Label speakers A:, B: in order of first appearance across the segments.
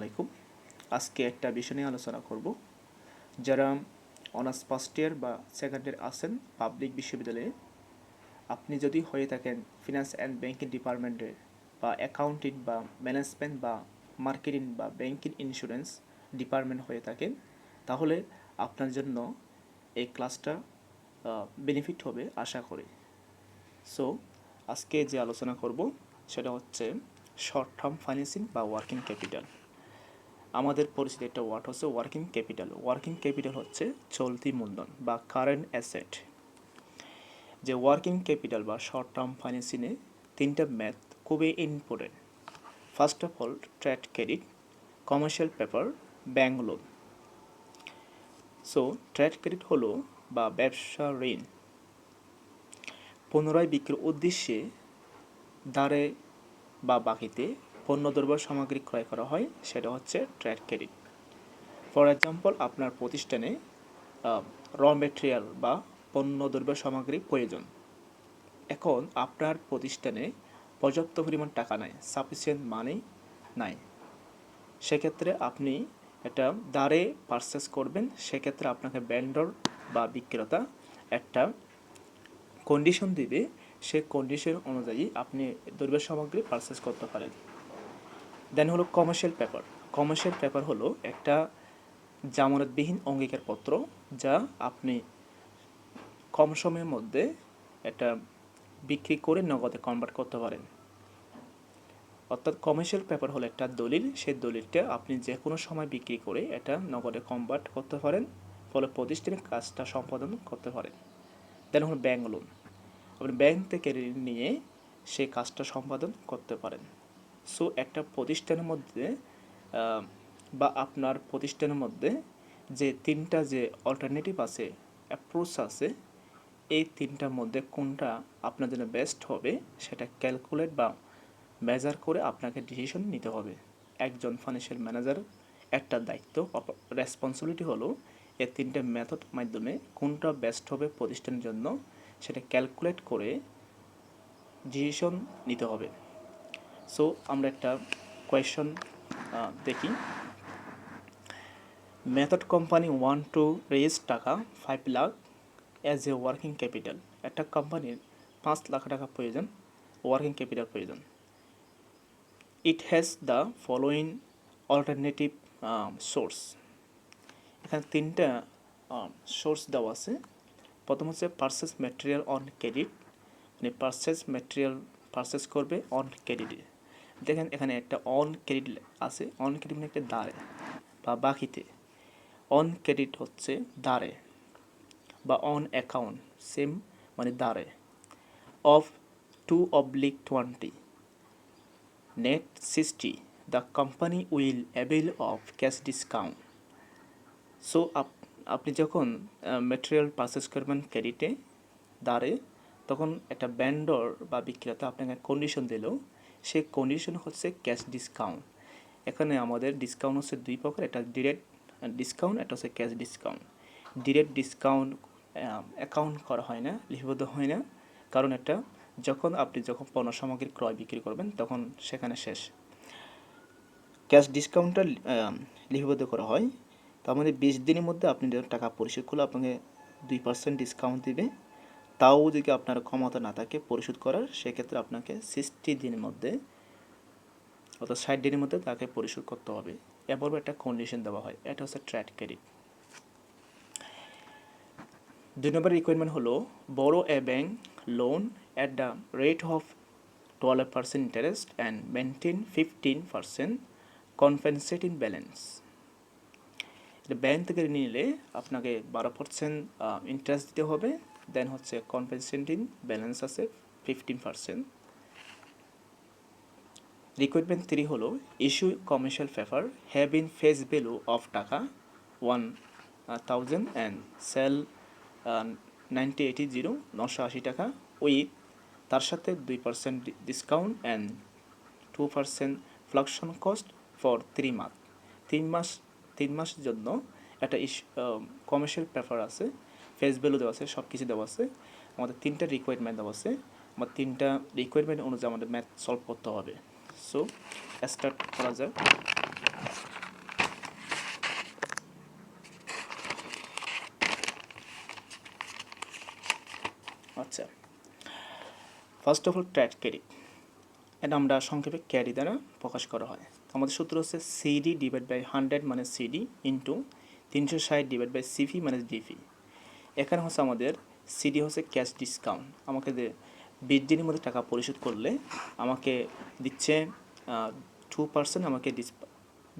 A: আলাইকুম। আজকে একটা বিষয় নিয়ে আলোচনা করব। যারা অনার্স ফার্স্ট ইয়ার বা সেকেন্ড ইয়ার আছেন পাবলিক বিশ্ববিদ্যালয়ে, আপনি যদি হয়ে থাকেন ফিনান্স অ্যান্ড ব্যাংকিং ডিপার্টমেন্টে বা অ্যাকাউন্টিং বা ম্যানেজমেন্ট বা মার্কেটিং বা ব্যাংকিং ইন্স্যুরেন্স ডিপার্টমেন্ট হয়ে থাকেন, তাহলে আপনার জন্য এই ক্লাসটা বেনিফিট হবে আশা করি। সো আজকে যে আলোচনা করব সেটা হচ্ছে শর্ট টার্ম ফাইন্যান্সিং বা ওয়ার্কিং ক্যাপিটাল। আমাদের পরিচিত একটা ওয়ার্ড হচ্ছে ওয়ার্কিং ক্যাপিটাল। ওয়ার্কিং ক্যাপিটাল হচ্ছে চলতি মূলধন বা কারেন্ট অ্যাসেট। যে ওয়ার্কিং ক্যাপিটাল বা শর্ট টার্ম ফাইন্যান্সিংয়ে তিনটা ম্যাথ খুবই important. First of all trade credit, commercial paper, bank loan. So trade credit হলো বা ব্যবসা ঋণ পুনরায় বিক্রির উদ্দেশ্যে ধারে বা বাকিতে পণ্যদ্রব্য সামগ্রী ক্রয় করা হয়, সেটা হচ্ছে ট্রেড ক্রেডিট। ফর এক্সাম্পল, আপনার প্রতিষ্ঠানে র মেটেরিয়াল বা পণ্যদ্রব্য সামগ্রী প্রয়োজন। এখন আপনার প্রতিষ্ঠানে পর্যাপ্ত পরিমাণ টাকা নাই, সাফিসিয়েন্ট মানি নাই, সেক্ষেত্রে আপনি এটা ধারে পারচেস করবেন। সেক্ষেত্রে আপনাকে ভেন্ডর বা বিক্রেতা একটা কন্ডিশন দিবে, সেই কন্ডিশন অনুযায়ী আপনি দ্রব্য সামগ্রী পারচেস করতে পারেন। দেন হলো কমার্শিয়াল পেপার। কমার্শিয়াল পেপার হলো একটা জামানতবিহীন অঙ্গীকারপত্র, যা আপনি কম সময়ের মধ্যে এটা বিক্রি করে নগদে কনভার্ট করতে পারেন। অর্থাৎ কমার্শিয়াল পেপার হলো একটা দলিল, সেই দলিলটা আপনি যে কোনো সময় বিক্রি করে এটা নগদে কনভার্ট করতে পারেন, ফলে প্রতিষ্ঠানের কাজটা সম্পাদন করতে পারেন। দেন হলো ব্যাংক লোন। আপনি ব্যাংক থেকে ঋণ নিয়ে সেই কাজটা সম্পাদন করতে পারেন। সো একটা প্রতিষ্ঠানের মধ্যে বা আপনার প্রতিষ্ঠানের মধ্যে যে তিনটা যে অল্টারনেটিভ আছে, অ্যাপ্রোচ আছে, এই তিনটার মধ্যে কোনটা আপনার জন্য বেস্ট হবে সেটা ক্যালকুলেট বা মেজার করে আপনাকে ডিসিশন নিতে হবে। একজন ফাইন্যান্সিয়াল ম্যানেজার একটা দায়িত্ব রেসপন্সিবিলিটি হলো এই তিনটে মেথড মাধ্যমে কোনটা বেস্ট হবে প্রতিষ্ঠানের জন্য সেটা ক্যালকুলেট করে ডিসিশন নিতে হবে। সো আমরা একটা কোয়েশন দেখি। Method company want to raise taka 5 lakh as a working capital. একটা কোম্পানির 5 লাখ টাকা প্রয়োজন, ওয়ার্কিং ক্যাপিটাল প্রয়োজন। It has the following alternative source. এখানে তিনটা সোর্স দেওয়া আছে। প্রথম হচ্ছে পারচেস ম্যাটেরিয়াল অন ক্রেডিট, মানে পারচেস ম্যাটেরিয়াল পারচেস করবে অন ক্রেডিটে। দেখেন এখানে একটা অন ক্রেডিট আছে, অন ক্রেডিট মানে একটা দাঁড়ে বা বাকিতে। অন ক্রেডিট হচ্ছে দাঁড়ে বা অন অ্যাকাউন্ট সেম মানে দাঁড়ে। Of 2/20 net 60 the company will avail of cash discount. So আপনি যখন ম্যাটেরিয়াল পারচেস করবেন ক্রেডিটে দাঁড়ে, তখন একটা ভেন্ডর বা বিক্রেতা আপনাকে কন্ডিশন দিল, সেই কন্ডিশন হচ্ছে ক্যাশ ডিসকাউন্ট। এখানে আমাদের ডিসকাউন্ট হচ্ছে দুই প্রকার, একটা ডিরেক্ট ডিসকাউন্ট, একটা হচ্ছে cash discount. Direct discount account করা হয় না, লিপিবদ্ধ হয় না, কারণ এটা যখন পণ্য সামগ্রী ক্রয় বিক্রি করবেন তখন সেখানে শেষ। ক্যাশ ডিসকাউন্টটা লিপিবদ্ধ করা হয়। তার মধ্যে 20 দিনের মধ্যে আপনি টাকা পরিশোধ করলে আপনাকে 2% ডিসকাউন্ট দিবে। তাও যদি আপনার ক্ষমতা না থাকে পরিশোধ করার, সেক্ষেত্রে আপনাকে 60 দিনের মধ্যে অর্থাৎ 60 দিনের মধ্যে তাকে পরিশোধ করতে হবে। এরপর একটা কন্ডিশন দেওয়া হয়, এটা হচ্ছে ট্রেড ক্রেডিট। 2 নম্বর রিকোয়ারমেন্ট হলো borrow a bank loan at the rate of 12% interest and maintain 15% compensating balance। Bank থেকে ঋণ নিলে আপনাকে 12% ইন্টারেস্ট দিতে হবে, দেন হচ্ছে কম্পেনসেটিং ব্যালেন্স আছে 15%। রিকোয়ারমেন্ট 3 হলো issue commercial paper having face value of টাকা 1000 অ্যান্ড সেল 980 980 টাকা উইথ তার সাথে 2% discount and 2% flotation cost for 3 month. 3 মাসের জন্য একটা কমার্শিয়াল পেপার আছে, ফেস ভ্যালু দেওয়া আছে, সব কিছু দেওয়া আছে। আমাদের 3টা রিকোয়ারমেন্ট দেওয়া আছে, আমার 3টা রিকোয়ারমেন্ট অনুযায়ী আমাদের ম্যাথ সলভ করতে হবে। সো স্টার্ট করা যায়। আচ্ছা, first of all trade credit, এটা আমরা সংক্ষেপে ক্যারি দ্বারা প্রকাশ করা হয়। আমাদের সূত্র হচ্ছে সিডি ডিভাইড বাই 100 মানে সিডি ইন্টু 360 ডিভাইড বাই সিফি মানে ডিফি। এখানে হচ্ছে আমাদের সিডি হচ্ছে ক্যাশ ডিসকাউন্ট, আমাকে যে 20 দিনের মধ্যে টাকা পরিশোধ করলে আমাকে দিচ্ছে 2%, আমাকে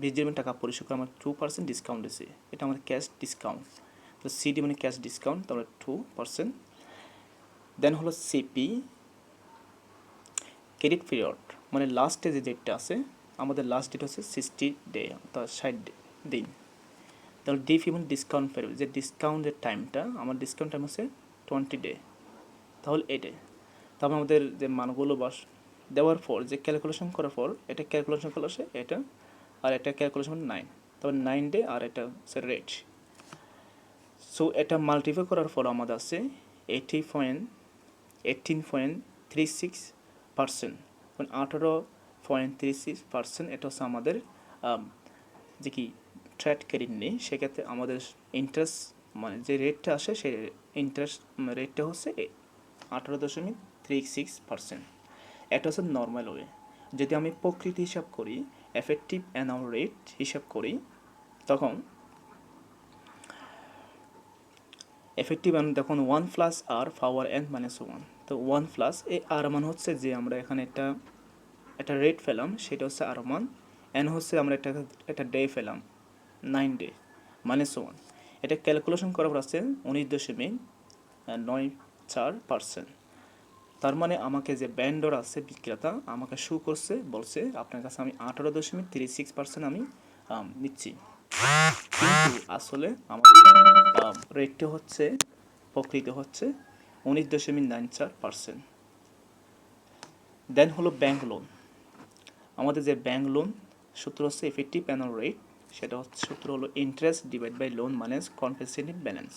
A: 20 দিনের মধ্যে টাকা পরিশোধ করে আমার 2% ডিসকাউন্ট দিচ্ছে, এটা আমাদের ক্যাশ ডিসকাউন্ট। তো সিডি মানে ক্যাশ ডিসকাউন্ট, তাহলে 2%। দেন হলো সিপি ক্রেডিট পিরিয়ড, মানে লাস্টে যে ডেটটা আছে, আমাদের লাস্ট ডেট হচ্ছে 60 ডে, অর্থাৎ 60 দিন। তাহলে ডিফি মানে ডিসকাউন্ট পিরিয়ড, যে ডিসকাউন্টের টাইমটা, আমার ডিসকাউন্ট টাইম হচ্ছে 20 ডে, তাহলে এটাই। তারপর আমাদের যে মানগুলো দেওয়ার পর যে ক্যালকুলেশন করার পর এটা ক্যালকুলেশন করলে আসে এটা, আর এটা ক্যালকুলেশন 9, তারপর 9 ডে, আর এটা হচ্ছে রেট। সো এটা মাল্টিপ্লাই করার পর আমাদের আছে 18.36%, মানে 18.36%। এটা হচ্ছে আমাদের যে কি ট্রেড ক্রেডিট নেই, সেক্ষেত্রে আমাদের ইন্টারেস্ট মানে যে রেটটা আসে সেই ইন্টারেস্ট রেটটা হচ্ছে 18.36%। এটা হচ্ছে নর্মাল ওয়ে। যদি আমি প্রকৃতি হিসাব করি, এফেক্টিভ অ্যানুয়াল রেট হিসাব করি, তখন এফেক্টিভ অ্যান তখন 1 প্লাস আর পাওয়ার n মাইনাস 1। তো 1 প্লাস এই আর মান হচ্ছে যে আমরা এখানে একটা রেট পেলাম, সেটা হচ্ছে আর মান। n হচ্ছে আমরা একটা ডে পেলাম 9 ডে মাইনাস 1। এটা ক্যালকুলেশন করার পর আছে 19.94%। তার মানে আমাকে যে ব্যান্ডর আছে বিক্রেতা আমাকে শো করছে, বলছে আপনার কাছে আমি 18.36% আমি নিচ্ছি, কিন্তু আসলে আমাদের রেটটা হচ্ছে প্রকৃত হচ্ছে 19.94%। দেন হলো ব্যাংক লোন। আমাদের যে ব্যাংক লোন সূত্র হচ্ছে এফেক্টিভ অ্যানুয়াল রেট, সেটা হচ্ছে সূত্র হলো interest divide by loan minus compensative balance.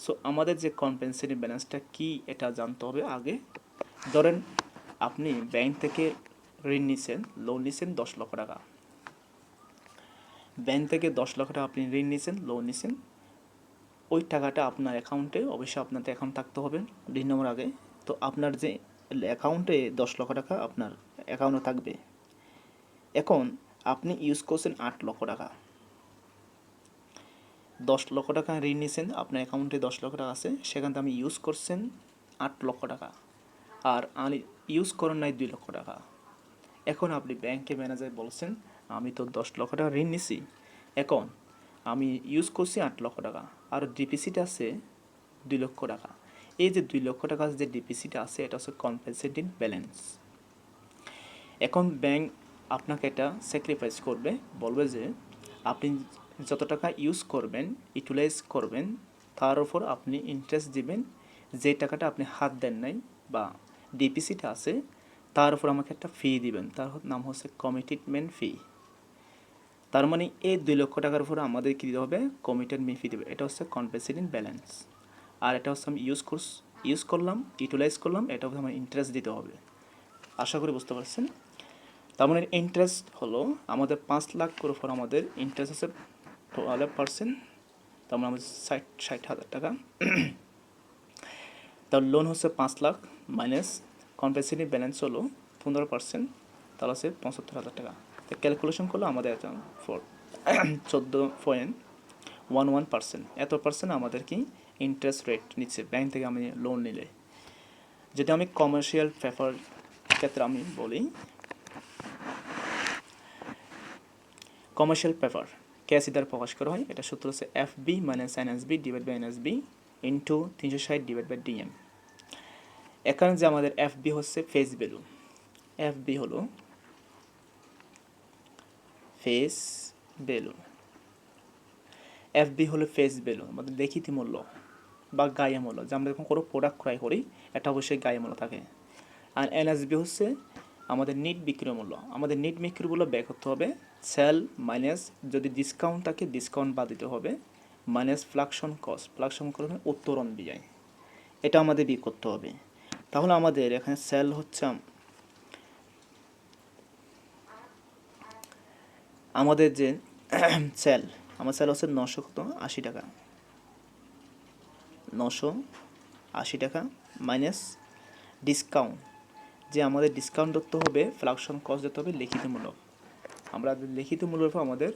A: So আমাদের যে কম্পেনসেটিভ ব্যালেন্সটা কি এটা জানতে হবে আগে। ধরেন আপনি ব্যাংক থেকে ঋণ নিছেন, লোন নিছেন 10 লক্ষ টাকা, ব্যাংক থেকে 10 লক্ষ টাকা আপনি ঋণ নিছেন, লোন নিছেন, ওই টাকাটা আপনার অ্যাকাউন্টে, অবশ্যই আপনার অ্যাকাউন্ট থাকতে হবে ঋণ নেওয়ার আগে। তো আপনার যে অ্যাকাউন্টে 10 লক্ষ টাকা আপনার অ্যাকাউন্টে থাকবে। এখন আপনি ইউজ করছেন 8 লক্ষ টাকা, 10 লক্ষ টাকা ঋণ নিয়েছেন, আপনার অ্যাকাউন্টে 10 লক্ষ টাকা আছে, সেখান থেকে আপনি ইউজ করছেন 8 লক্ষ টাকা, আর ইউজ করেন নাই 2 লক্ষ টাকা। এখন আপনি ব্যাংকে ম্যানেজার বলছেন আমি তো 10 লক্ষ টাকা ঋণ নিছি, এখন আমি ইউজ করছি 8 লক্ষ টাকা, আর ডিপিসিট আছে 2 লক্ষ টাকা। এই যে 2 লক্ষ টাকা যে ডিপিসিট আছে এটা হচ্ছে কম্পেনসেটিং ব্যালেন্স। এখন ব্যাংক আপনাকে এটা স্যাক্রিফাইস করবে, বলবে যে আপনি যত টাকা ইউজ করবেন, ইউটিলাইজ করবেন, তার উপর আপনি ইন্টারেস্ট দিবেন। যে টাকাটা আপনি হাত দেন নাই বা ডিপিসিট আছে তার উপর আমাকে একটা ফি দিবেন, তার নাম হচ্ছে কমিটমেন্ট ফি। তার মানে এই 2 লক্ষ টাকার উপরে আমাদের কী দিতে হবে, কমিটমেন্ট ফি দেবে। এটা হচ্ছে কম্পেনসেটিং ব্যালেন্স। আর এটা হচ্ছে আমি ইউজ করলাম, ইউটিলাইজ করলাম, এটা হচ্ছে আমার ইন্টারেস্ট দিতে হবে। আশা করি বুঝতে পারছেন। তার মানে ইন্টারেস্ট হলো আমাদের 5 লাখ করে উপর আমাদের ইন্টারেস্ট আছে 12%, তার মানে আমাদের 60,000 টাকা। তার লোন হচ্ছে 5 লাখ মাইনাস কম্পেনসেটিভ ব্যালেন্স হলো 15%, তাহলে হচ্ছে 75,000 টাকা। তো ক্যালকুলেশন করলে আমাদের 14.11%, এত পার্সেন্ট আমাদের কি ইন্টারেস্ট রেট নিচ্ছে ব্যাংক থেকে আমি লোন নিলে। যদি আমি কমার্শিয়াল পেপার ক্ষেত্রে আমি বলি, কমার্শিয়াল পেপার ক্যাসি দ্বারা প্রকাশ করা হয়, এটা সূত্র হচ্ছে FB minus NSB divide by NSB into 360 divide by DM. এখানে যে আমাদের এফবি হচ্ছে ফেস ভ্যালু, এফবি হলো ফেস ভ্যালু, এফবি হলো ফেস ভ্যালু, আমাদের লিখিত মূল্য বা গায়ে মূল্য, যে আমরা যখন কোনো প্রোডাক্ট ক্রয় করি এটা অবশ্যই গায়ে মূল্য থাকে। আর এনএসবি হচ্ছে আমাদের নিট বিক্রয় মূল্য। আমাদের নিট বিক্রয় মূল্য ব্যয় করতে হবে সেল মাইনাস, যদি ডিসকাউন্ট থাকে ডিসকাউন্ট বাদ দিতে হবে, মাইনাস ফ্লাকশন কস্ট, ফ্লাকশন করবে উত্তরণ ব্যয়, এটা আমাদের বিয়ে করতে হবে। তাহলে আমাদের এখানে সেল হচ্ছে আমাদের যে সেল, আমার সেল হচ্ছে 980 টাকা, 980 টাকা। মাইনাস ডিসকাউন্ট, যে আমাদের ডিসকাউন্ট ধরতে হবে, ফ্লাকশন কস্ট ধরতে হবে লিখিতমূলক। আমরা লিখিতমূল্যের উপর আমাদের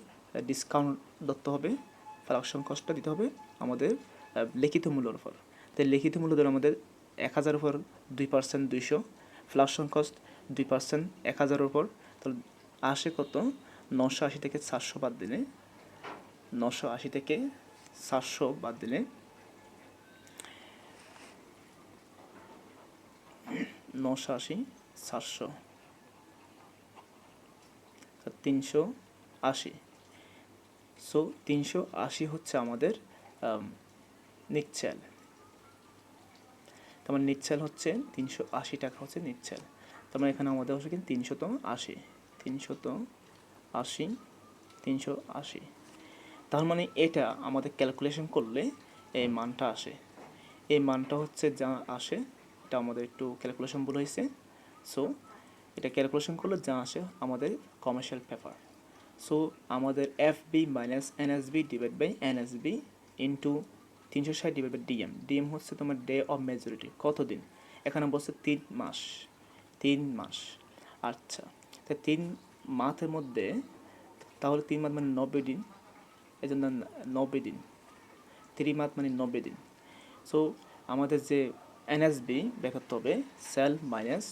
A: ডিসকাউন্ট ধরতে হবে, ফ্লাকশন কস্টটা দিতে হবে আমাদের লিখিত মূল্যের উপর। তাই লিখিত মূল্য ধরে আমাদের 1000 উপর 2% 200, ফ্লাকশন কস্ট 2% 1000 উপর, তাহলে আসে কত? 980 থেকে 700 বাদ দিলে, 980 থেকে 700 বাদ দিলে 980 700 380। সো 380 হচ্ছে আমাদের নিচ্ছেল। তার নিচ্ছেল হচ্ছে 380 টাকা হচ্ছে নিচ্ছেল। তার মানে এখানে আমাদের হচ্ছে কি 380, 380, 380। তার মানে এটা আমাদের ক্যালকুলেশন করলে এই মানটা আসে। এই মানটা হচ্ছে যা আসে, এটা আমাদের একটু ক্যালকুলেশন ভুল হয়েছে। সো এটা ক্যালকুলেশন করলে যা আসে আমাদের কমার্শিয়াল পেপার। সো আমাদের FB minus NSB divide by NSB into 360 divide by DM। DM হচ্ছে তোমার ডে অফ মেজরিটি, কতদিন? এখানে বলছে 3 মাস, 3 মাস। আচ্ছা, তাই 3 মাসের মধ্যে, তাহলে 3 মাস মানে 90 দিন, এই জন্য 90 দিন, 3 মাস মানে 90 দিন। সো আমাদের যে NSB বের করতে হবে, সেল মাইনাস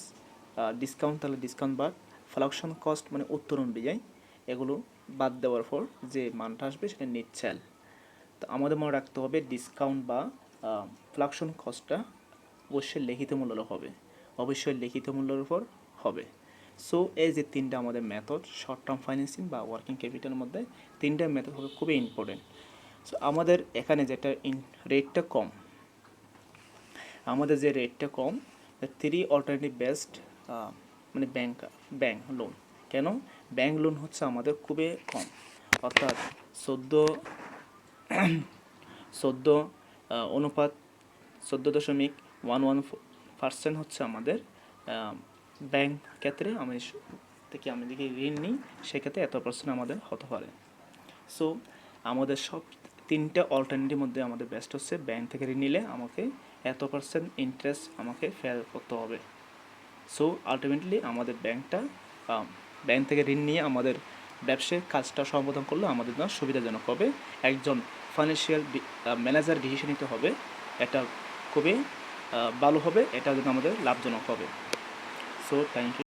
A: ডিসকাউন্ট, তাহলে ডিসকাউন্ট বাদ, ফ্লাকশন কস্ট মানে উত্তোলন ব্যয়, এগুলো বাদ দেওয়ার পর যে মানটা আসবে সেটা নেট সেল। তো আমাদের মনে রাখতে হবে ডিসকাউন্ট বা ফ্লাকশন কস্টটা অবশ্যই লিখিত মূল্যের হবে, অবশ্যই লিখিত মূল্যের উপর হবে। সো এই যে তিনটা আমাদের মেথড শর্ট টার্ম ফাইন্যান্সিং বা ওয়ার্কিং ক্যাপিটালের মধ্যে তিনটা মেথড হবে খুবই ইম্পর্টেন্ট। সো আমাদের এখানে যেটা রেটটা কম, আমাদের যে রেটটা কম, 3 অল্টারনেটিভ বেস্ট মানে ব্যাংক লোন। কেন? ব্যাংক লোন হচ্ছে আমাদের খুবই কম, অর্থাৎ 14 অনুপাত 14.11% হচ্ছে আমাদের ব্যাংক ক্ষেত্রে আমি যদি ঋণ নিই সেক্ষেত্রে এত % আমাদের হতে পারে। সো আমাদের সব তিনটা অল্টারনেটিভ মধ্যে আমাদের বেস্ট হচ্ছে ব্যাংক থেকে ঋণ নিলে আমাকে এত % ইন্টারেস্ট আমাকে ফেয়ার করতে হবে। সো আলটিমেটলি আমাদের ব্যাংক থেকে ঋণ নিয়ে আমাদের ব্যবসায়িক কাজটা সম্বোধন করলে আমাদের জন্য সুবিধাজনক হবে। একজন ফাইন্যান্সিয়াল ম্যানেজার ডিসিশন নিতে হবে, এটা খুবই ভালো হবে, এটা জন্য আমাদের লাভজনক হবে। So thank you.